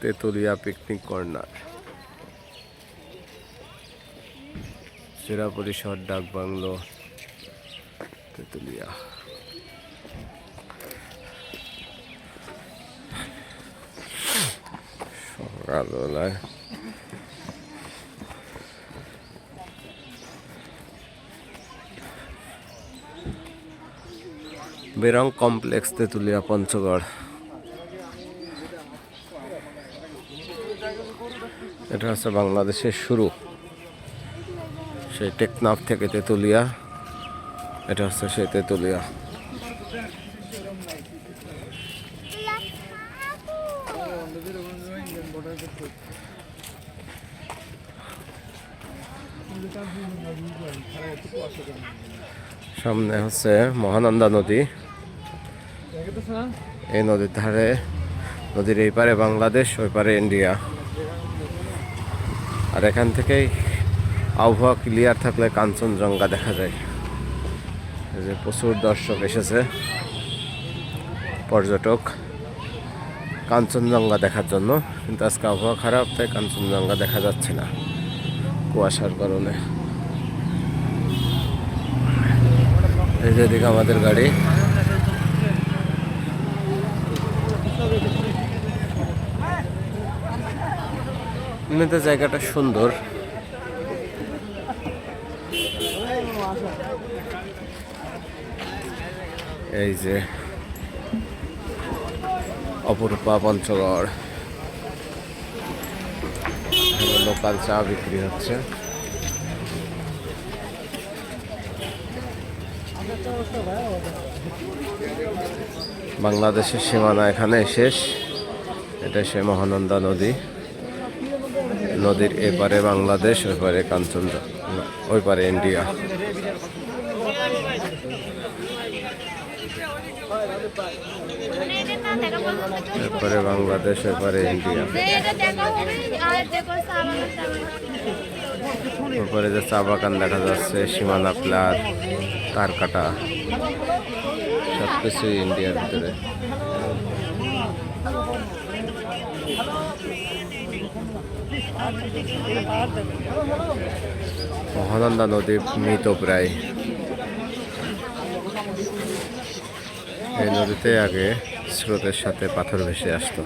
Tetulia picnic corner, জেলা পরিষদ ডাক বাংলো, তেতুলিয়া। সকালবেলায় বেরং কমপ্লেক্স, তেতুলিয়া, পঞ্চগড়। এটা হচ্ছে বাংলাদেশের শুরু, সেই টেকনাফ থেকে তেতুলিয়া। এটা হচ্ছে সেই তেতুলিয়া। সামনে হচ্ছে মহানন্দা নদী। এই নদীর ধারে, নদীর এই পারে বাংলাদেশ, ওই পারে ইন্ডিয়া। আর এখান থেকেই আবহাওয়া ক্লিয়ার থাকলে কাঞ্চনজঙ্ঘা দেখা যায়। এই যে প্রচুর দর্শক এসেছে, পর্যটক, কাঞ্চনজঙ্ঘা দেখার জন্য। কিন্তু আজকে আবহাওয়া খারাপ, তাই কাঞ্চনজঙ্ঘা দেখা যাচ্ছে না কুয়াশার কারণে। এই যে দিকে আমাদের গাড়ি। এমনিতে জায়গাটা সুন্দর। এই যে অপরূপা পঞ্চগড়, লোকাল চা বিক্রি হচ্ছে। বাংলাদেশের সীমানা এখানে শেষ। এটা সে মহানন্দা নদী। নদীর এপারে বাংলাদেশ, ওই পারে কাঞ্চনজঙ্ঘা, ওই পারে ইন্ডিয়া। এপারে বাংলাদেশ, ওই পারে ইন্ডিয়া। ওপরে যে চা বাগান দেখা যাচ্ছে, সীমানা প্লার, তার কাটা, সবকিছুই ইন্ডিয়ার ভিতরে। মহানন্দা নদী মৃত প্রায়। এই নদীতে আগে স্রোতের সাথে পাথর ভেসে আসতো।